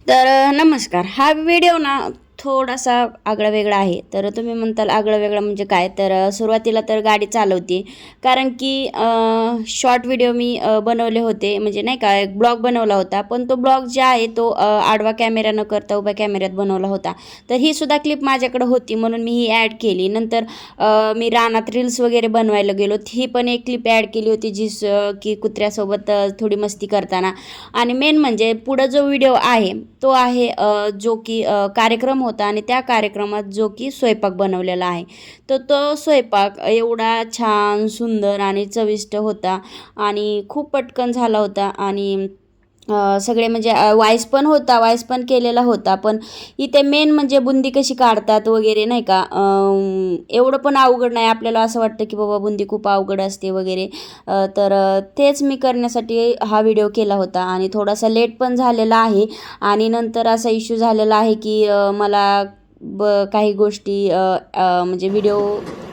तर नमस्कार. हा व्हिडिओ ना थोडासा आगळा वेगळा आहे. तर तुम्ही म्हणताल आगळा वेगळा म्हणजे काय? तर सुरुवातीला तर गाडी चालवते. कारण की शॉर्ट व्हिडिओ मी बनवले होते. म्हणजे नाही का एक ब्लॉग बनवला होता. पण तो ब्लॉग जे आहे तो आडवा कॅमेरा न करता उभ्या कॅमेऱ्यात बनवला होता. तर ही सुद्धा क्लिप माझ्याकडे होती म्हणून मी ही ॲड केली. नंतर मी रानात रील्स वगैरे बनवायला गेलो. ही पण एक क्लिप ॲड केली होती जी की कुत्र्यासोबत थोडी मस्ती करताना. आणि मेन म्हणजे पुढं जो व्हिडिओ आहे तो आहे जो की कार्यक्रम होता आणि त्या कार्यक्रमात जो की स्वयंपाक बनवलेला आहे. तर तो स्वयंपाक एवढा छान, सुंदर आणि चविष्ट होता आणि खूप पटकन झाला होता आणि सगळे म्हणजे वाईस पण होता, वाईस पण केलेला होता. पण इथे मेन म्हणजे बुंदी कशी काढतात वगैरे नाही का, एवढं पण अवघड नाही. आपल्याला असं वाटतं की बाबा बुंदी खूप अवघड असते वगैरे. तर तेच मी करण्यासाठी हा व्हिडिओ केला होता आणि थोडासा लेट पण झालेला आहे. आणि नंतर असा इश्यू झालेला आहे की मला काही गोष्टी म्हणजे व्हिडिओ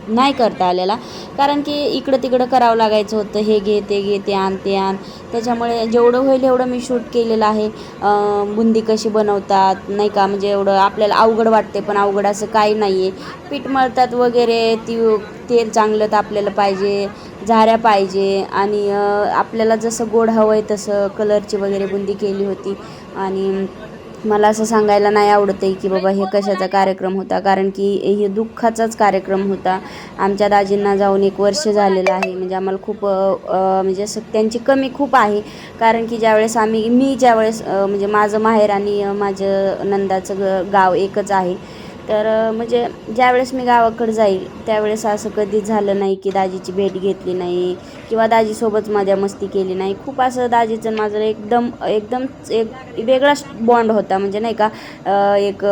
नाही करता आलेला. कारण की इकडं तिकडं करावं लागायचं होतं. हे घे, ते घे, ते आण, ते आण. त्याच्यामुळे जेवढं होईल एवढं मी शूट केलेलं आहे. बुंदी कशी बनवतात नाही का, म्हणजे एवढं आपल्याला अवघड वाटते पण अवघड असं काही नाही आहे. पीठ मळतात वगैरे, तेल चांगलं तापलेलं पाहिजे, झाऱ्या पाहिजे आणि आपल्याला जसं गोड हवं आहे तसं कलरची वगैरे बुंदी केली होती. आणि मला असं सांगायला नाही आवडत आहे की बाबा हे कशाचा कार्यक्रम होता, कारण की हे दुःखाचाच कार्यक्रम होता. आमच्या दाजींना जाऊन 1 वर्ष झालेलं आहे. म्हणजे आम्हाला खूप म्हणजे असं त्यांची कमी खूप आहे. कारण की ज्यावेळेस मी ज्यावेळेस म्हणजे माझं माहेर आणि माझं नंदाचं गाव एकच आहे. तर म्हणजे ज्यावेळेस मी गावाकडे जाईल त्यावेळेस असं कधीच झालं नाही की दाजीची भेट घेतली नाही किंवा दाजीसोबत मजा मस्ती केली नाही. खूप असं दाजीचं आणि माझं एकदम एकदम एक वेगळाच बॉन्ड होता. म्हणजे नाही का एक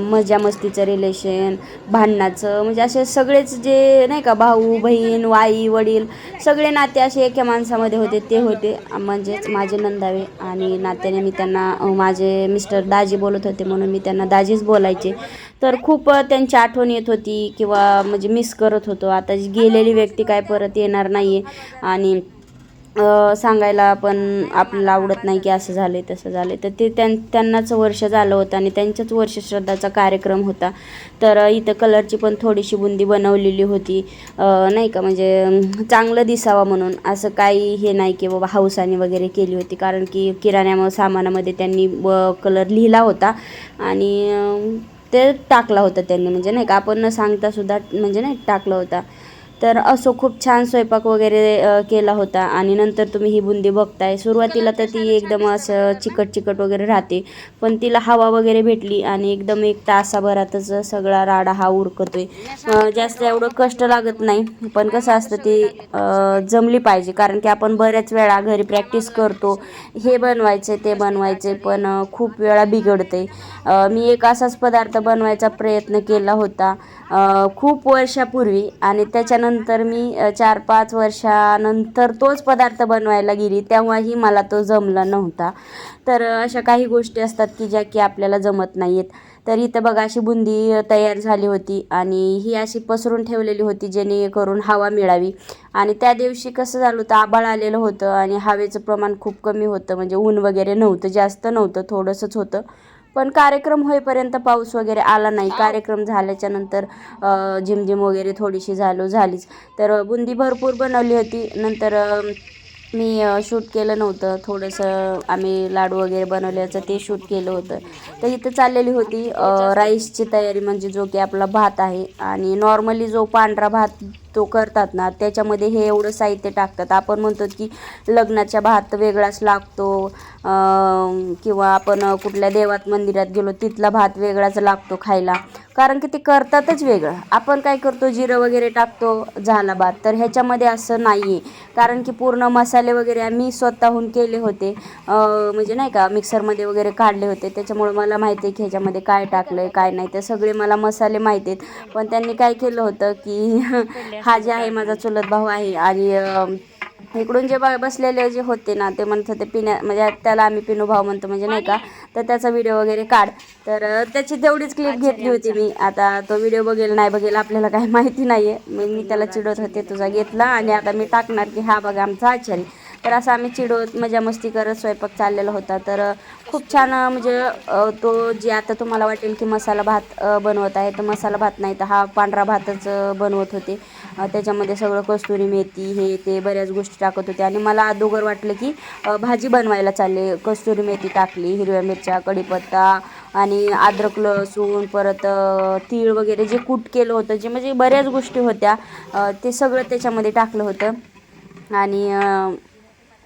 मजा मस्तीचं रिलेशन, भांडणाचं, म्हणजे असे सगळेच जे नाही का भाऊ बहीण आई वडील सगळे नाते असे एका माणसामध्ये होते. ते होते म्हणजेच माझे नंदावे. आणि नात्याने मी त्यांना माझे मिस्टर दाजी बोलत होते म्हणून मी त्यांना दाजीच बोलायचे. तर खूप त्यांची आठवण येत होती किंवा म्हणजे मिस करत होतो. आता जी गेलेली व्यक्ती काय परत येणार नाही आहे. आणि सांगायला पण आपल्याला आवडत नाही की असं झालं आहे तसं झालं आहे. तर ते त्यांनाच वर्ष झालं होतं आणि त्यांच्याच वर्षश्राद्धाचा कार्यक्रम होता. तर इथं कलरची पण थोडीशी बुंदी बनवलेली होती नाही का, म्हणजे चांगलं दिसावं म्हणून. असं काही हे नाही की बाबा हौसाने वगैरे केली होती, कारण की किराणा सामानामध्ये त्यांनी कलर लिहिला होता आणि ते टाकला होता त्यांनी, म्हणजे नाही का आपण न सांगतासुद्धा म्हणजे नाही टाकला होता. तर असं खूप छान स्वयंपाक वगैरे केला होता. आणि नंतर तुम्ही ही बुंदी बघताय. सुरुवातीला तर ती एकदम असं चिकट चिकट वगैरे राहते, पण तिला हवा वगैरे भेटली आणि एकदम 1 तासाभरातच सगळा राडा हा उरकतोय. जास्त एवढं कष्ट लागत नाही. पण कसं असतं ती जमली पाहिजे, कारण की आपण बऱ्याच वेळा घरी प्रॅक्टिस करतो हे बनवायचे ते बनवायचे, पण खूप वेळा बिघडते. मी एक असाच पदार्थ बनवायचा प्रयत्न केला होता खूप वर्षापूर्वी आणि त्याच्यानंतर मी 4-5 वर्षानंतर तोच पदार्थ बनवायला गेली, तेव्हाही मला तो जमला नव्हता. तर अशा काही गोष्टी असतात की ज्या की आपल्याला जमत नाही आहेत. तर इथं बघा अशी बुंदी तयार झाली होती आणि ही अशी पसरून ठेवलेली होती जेणेकरून हवा मिळावी. आणि त्या दिवशी कसं झालं होतं, आभाळ आलेलं होतं आणि हवेचं प्रमाण खूप कमी होतं. म्हणजे ऊन वगैरे नव्हतं, जास्त नव्हतं, थोडंसंच होतं. पण कार्यक्रम होईपर्यंत पाऊस वगैरे आला नाही. कार्यक्रम झाल्याच्या नंतर झिमझिम वगैरे थोडीशी झालीच. तर बुंदी भरपूर बनवली होती. नंतर मी शूट केलं नव्हतं. थोडंसं आम्ही लाडू वगैरे बनवल्याचं ते शूट केलं होतं. तर इथं चाललेली होती राईसची तयारी, म्हणजे जो की आपला भात आहे. आणि नॉर्मली जो पांढरा भात तो करतात ना त्याच्यामध्ये हे एवढं साहित्य टाकतात. आपण म्हणतो की लग्नाच्या भात वेगळाच लागतो किंवा आपण कुठल्या देवात मंदिरात गेलो तिथला भात वेगळाच लागतो खायला, कारण की ते करतातच वेगळं. आपण काय करतो, जिरं वगैरे टाकतो, झाला भात. तर ह्याच्यामध्ये असं नाही आहे, कारण की पूर्ण मसाले वगैरे आम्ही स्वतःहून केले होते. म्हणजे नाही का मिक्सरमध्ये वगैरे काढले होते. त्याच्यामुळे मला माहिती आहे की ह्याच्यामध्ये काय टाकलं आहे काय नाही. ते सगळे मला मसाले माहिती आहेत. पण त्यांनी काय केलं होतं की हा जे आहे माझा चुलत भाऊ आहे आणि इकडून जे बसलेले जे होते ना ते म्हणत होते म्हणजे त्याला आम्ही पिनू भाऊ म्हणतो, म्हणजे नाही का. तर त्याचा व्हिडिओ वगैरे काढ. तर त्याची तेवढीच क्लिप घेतली होती मी. आता तो व्हिडिओ बघेल नाही बघेल आपल्याला काही माहिती नाही आहे. मी त्याला चिडवत होते तुझा घेतला आणि आता मी टाकणार की हा बघा आमचा आचारी. तर असं आम्ही चिडवत मजा मस्ती करत स्वयंपाक चाललेला होता. तर खूप छान म्हणजे तो जे आता तुम्हाला वाटेल की मसाला भात बनवत आहे, तर मसाला भात नाही तर हा पांढरा भातच बनवत होते. त्याच्यामध्ये सगळं कस्तुरी मेथी हे ते बऱ्याच गोष्टी टाकत होते आणि मला अगोदर वाटलं की भाजी बनवायला चालले. कस्तुरी मेथी टाकली, हिरव्या मिरच्या, कढीपत्ता आणि अद्रक लसूण, परत तीळ वगैरे जे कूट केलं होतं, जे म्हणजे बऱ्याच गोष्टी होत्या, ते सगळं त्याच्यामध्ये टाकलं होतं. आणि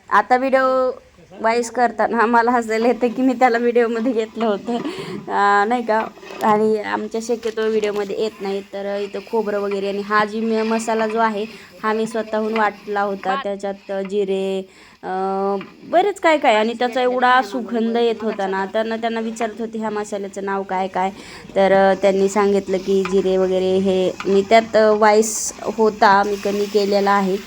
आता व्हिडिओ वाईज करताना मला हसायला येतं की मी त्याला व्हिडिओमध्ये घेतलं होतं, नाही का. आणि आमच्या शक्यतो व्हिडिओमध्ये येत नाही. तर इथं खोबरं वगैरे आणि हा जी मसाला जो आहे हा मी स्वतःहून वाटला होता. त्याच्यात जिरे बरेच काय काय, आणि त्याचा एवढा सुगंध येत होता ना. त्यांना विचारत होते ह्या मसाल्याचं नाव काय काय, तर त्यांनी सांगितलं की जिरे वगैरे हे मी त्यात वाईस होता, मी कमी केलेला आहे.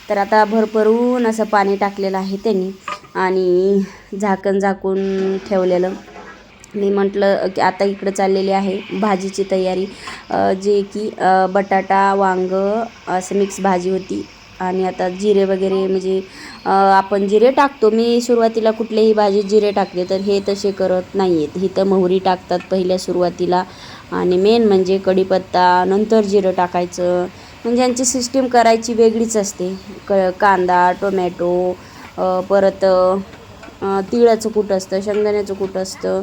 तर आता भरभरून असं पाणी टाकलेलं आहे त्यांनी आणि झाकण झाकून ठेवलेलं. मी म्हटलं की आता इकडं चाललेली आहे भाजीची तयारी, जे की बटाटा वांगं असं मिक्स भाजी होती. आणि आता जिरे वगैरे म्हणजे आपण जिरे टाकतो, मी सुरुवातीला कुठल्याही भाजीत जिरे टाकले, तर हे तसे करत नाही आहेत. इथं मोहरी टाकतात पहिल्या सुरुवातीला आणि मेन म्हणजे कढीपत्ता, नंतर जिरं टाकायचं. म्हणजे यांची सिस्टीम करायची वेगळीच असते. कांदा, टोमॅटो, परत तिळाचं कूट असतं, शेंगदाण्याचं कूट असतं,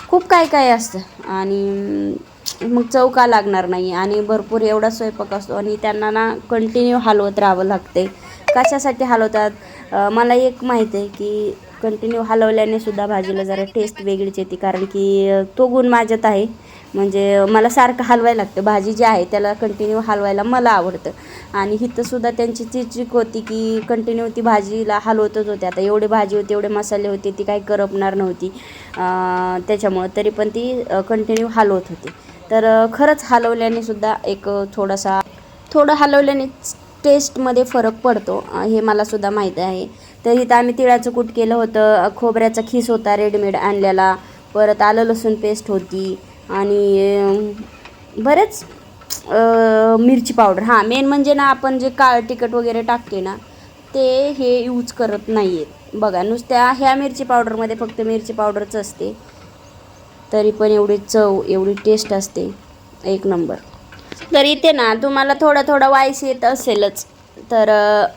खूप काय काय असतं. आणि मग चव का लागणार नाही. आणि भरपूर एवढा स्वयंपाक असतो आणि त्यांना ना कंटिन्यू हलवत राहावं लागते. कशासाठी हलवतात मला एक माहीत आहे की कंटिन्यू हलवल्याने सुद्धा भाजीला जरा टेस्ट वेगळीच येते. कारण की तो गुण माझ्यात आहे, म्हणजे मला सारखं हलवायला लागतं. भाजी जी आहे त्याला कंटिन्यू हलवायला मला आवडतं. आणि इथंसुद्धा त्यांची ती ट्रिक होती की कंटिन्यू ती भाजीला हलवतच होते. आता एवढे भाजी होते, एवढे मसाले होते, ती काही करपणार नव्हती. त्याच्यामुळं तरी पण ती कंटिन्यू हलवत होती. तर खरंच हलवल्याने सुद्धा एक थोडं हलवल्याने टेस्टमध्ये फरक पडतो, हे मलासुद्धा माहीत आहे. तर इथं आम्ही तिळाचं कूट केलं होतं, खोबऱ्याचा खीस होता रेडीमेड आणलेला, परत आलं लसूण पेस्ट होती आणि बरेच मिरची पावडर. हां, मेन म्हणजे ना आपण जे काळं तिखट वगैरे टाकते ना, ते हे यूज करत नाही आहेत बघा. नुसत्या ह्या मिरची पावडरमध्ये फक्त मिरची पावडरच असते, तरी पण एवढी चव एवढी टेस्ट असते, एक नंबर. तर इथे ना तुम्हाला थोडा थोडा वाईस येत असेलच. तर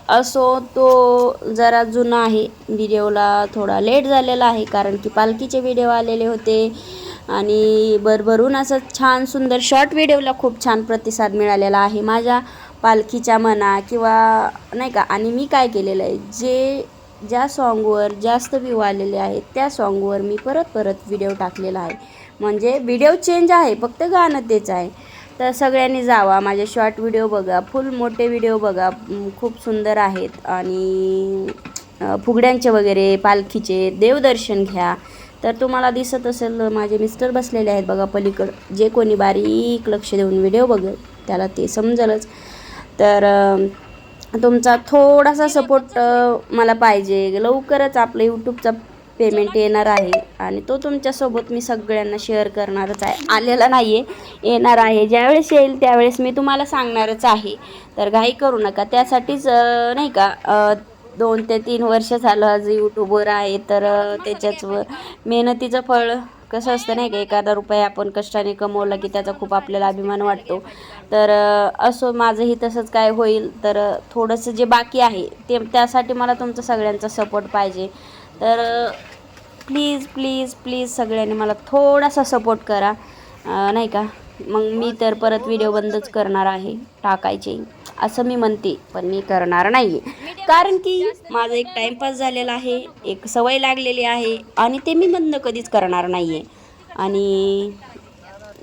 असो, तो जरा जुना आहे, व्हिडिओला थोडा लेट झालेला आहे कारण की पालखीचे व्हिडिओ आलेले होते. आणि भरभरून असं छान सुंदर शॉर्ट व्हिडिओला खूप छान प्रतिसाद मिळालेला आहे माझ्या पालखीच्या म्हणा किंवा नाही का. आणि मी काय केलेलं आहे, ज्या सॉन्गवर जास्त व्ह्यू आलेले आहेत त्या सॉन्गवर मी परत परत व्हिडिओ टाकलेला आहे. म्हणजे व्हिडिओ चेंज आहे, फक्त गाणं तेच आहे. तर सगळ्यांनी जावा, माझे शॉर्ट व्हिडिओ बघा, फुल मोठे व्हिडिओ बघा, खूप सुंदर आहेत. आणि फुगड्यांचे वगैरे पालखीचे देवदर्शन घ्या. तर तुम्हाला दिसत असेल माझे मिस्टर बसलेले आहेत बघा पलीकडं, जे कोणी बारीक लक्ष देऊन व्हिडिओ बघेल त्याला ते समजेलच. तर तुमचा थोडासा सपोर्ट मला पाहिजे. लवकरच आपलं यूट्यूबचा पेमेंट येणार आहे आणि तो तुमच्यासोबत मी सगळ्यांना शेअर करणारच आहे. आलेला नाही आहे, येणार आहे. ज्यावेळेस येईल त्यावेळेस मी तुम्हाला सांगणारच आहे. तर घाई करू नका. त्यासाठीच नाही का 2 ते 3 वर्ष झालं आज यूट्यूबवर आहे. तर त्याच्याच मेहनतीचं फळ कसं असतं नाही का, एखादा रुपया आपण कष्टाने कमवला की त्याचा खूप आपल्याला अभिमान वाटतो. तर असो, माझंही तसंच काय होईल. तर थोडंसं जे बाकी आहे ते त्यासाठी मला तुमचा सगळ्यांचा सपोर्ट पाहिजे. तर प्लीज प्लीज प्लीज सगळ्यांनी मला थोडासा सपोर्ट करा, नाही का. मग मी तर परत व्हिडिओ बंदच करणार आहे टाकायचे, असं मी म्हणते, पण मी करणार नाही आहे. कारण की माझा एक टाईमपास झालेला आहे, एक सवय लागलेली आहे आणि ते मी बंद कधीच करणार नाही आहे. आणि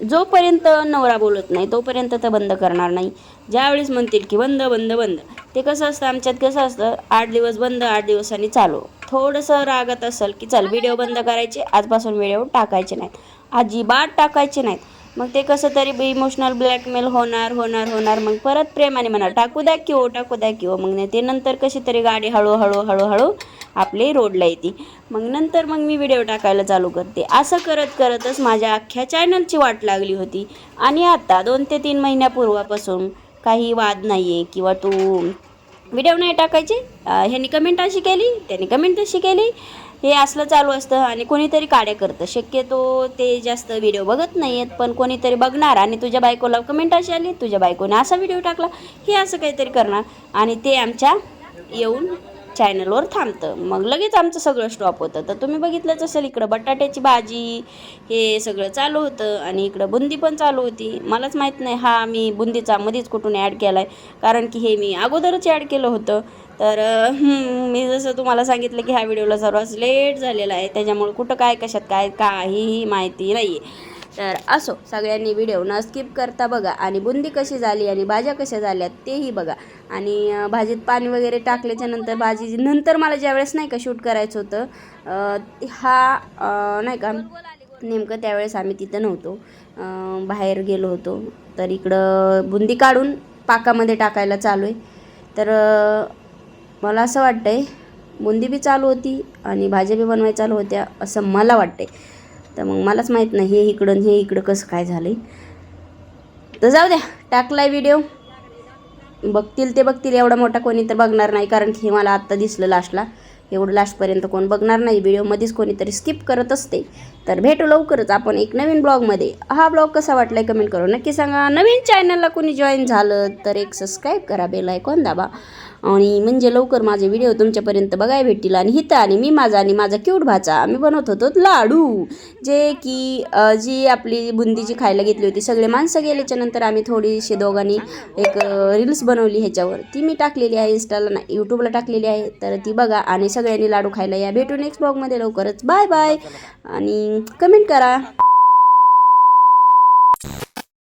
जोपर्यंत नवरा बोलत नाही तोपर्यंत तर बंद करणार नाही. ज्यावेळेस म्हणतील की बंद बंद बंद, ते कसं असतं आमच्यात, कसं असतं 8 दिवस बंद 8 दिवसांनी चालू. थोडंसं रागत असेल की चल व्हिडिओ बंद करायचे, आजपासून व्हिडिओ टाकायचे नाहीत, अजिबात टाकायचे नाहीत. मग ते कसं तरी इमोशनल ब्लॅकमेल होणार होणार होणार. मग परत प्रेमाने म्हणा टाकू द्या की हो, टाकू द्या की हो. मग नाही ते नंतर कशी तरी गाडी हळूहळू हळूहळू आपली रोडला येते. मग नंतर मग मी व्हिडिओ टाकायला चालू करते. असं करत करतच माझ्या अख्ख्या चॅनलची वाट लागली होती. आणि आता 2 ते 3 महिन्यापूर्वापासून काही वाद नाही आहे किंवा तू व्हिडिओ नाही टाकायचे, ह्यांनी कमेंट अशी केली, त्यांनी कमेंट तशी केली, हे असलं चालू असतं. आणि कोणीतरी काड्या करतं. शक्यतो ते जास्त व्हिडिओ बघत नाही आहेत, पण कोणीतरी बघणार आणि तुझ्या बायकोला कमेंट अशी आली, तुझ्या बायकोने असा व्हिडिओ टाकला, हे असं काहीतरी करणार आणि ते आमच्या येऊन चॅनलवर थांबतं. मग लगेच आमचं सगळं स्टॉप होतं. तर तुम्ही बघितलंच असेल, इकडं बटाट्याची भाजी हे सगळं चालू होतं आणि इकडं बुंदी पण चालू होती. मलाच माहीत नाही हा मी बुंदीचा मध्येच कुठून ॲड केला आहे, कारण की हे मी अगोदरच ॲड केलं होतं. तर मी जसं तुम्हाला सांगितलं की ह्या व्हिडिओला सर्वात लेट झालेला आहे, त्याच्यामुळे कुठं काय कशात काय काहीही माहिती नाही आहे. तर असो, सगळ्यांनी व्हिडिओ न स्किप करता बघा आणि बुंदी कशी झाली आणि भाज्या कशा झाल्यात तेही बघा. आणि भाजीत पाणी वगैरे टाकल्याच्या नंतर भाजी नंतर मला ज्यावेळेस नाही का शूट करायचं होतं, नाही का नेमकं त्यावेळेस आम्ही तिथं नव्हतो, बाहेर गेलो होतो. तर इकडं बुंदी काढून पाकामध्ये टाकायला चालू आहे. तर मला असं वाटतंय बुंदी बी चालू होती आणि भाज्या बी बनवायला चालू होत्या असं मला वाटतंय. तर मग मलाच माहीत नाही हे इकडं कसं काय झालं आहे. तर जाऊ द्या, टाकलाय व्हिडिओ, बघतील ते बघतील, एवढा मोठा कोणी तर बघणार नाही, कारण की हे मला आत्ता दिसलं लास्टला. एवढं लास्टपर्यंत कोण बघणार नाही, व्हिडिओमध्येच कोणीतरी स्किप करत असते. तर भेटू लवकरच आपण एक नवीन ब्लॉगमध्ये. हा ब्लॉग कसा वाटलाय कमेंट करून नक्की सांगा. नवीन चॅनलला कोणी जॉईन झालं तर एक सबस्क्राईब करा, बेल आयकॉन दाबा, आणि म्हणजे लवकर माझे व्हिडिओ तुमच्यापर्यंत बघायला भेटतील. आणि हिथं आणि मी माझा क्यूट भाचा आम्ही बनवत होतो लाडू, जे की जी आपली बुंदी जी खायला घेतली होती, सगळे माणसं गेल्याच्या नंतर आम्ही थोडीशी दोघांनी एक रील्स बनवली, ह्याच्यावर ती मी टाकलेली आहे, इंस्टाला नाही यूट्यूबला टाकलेली आहे. तर ती बघा आणि सगळ्यांनी लाडू खायला या. भेटू नेक्स्ट ब्लॉगमध्ये लवकरच. बाय बाय आणि कमेंट करा.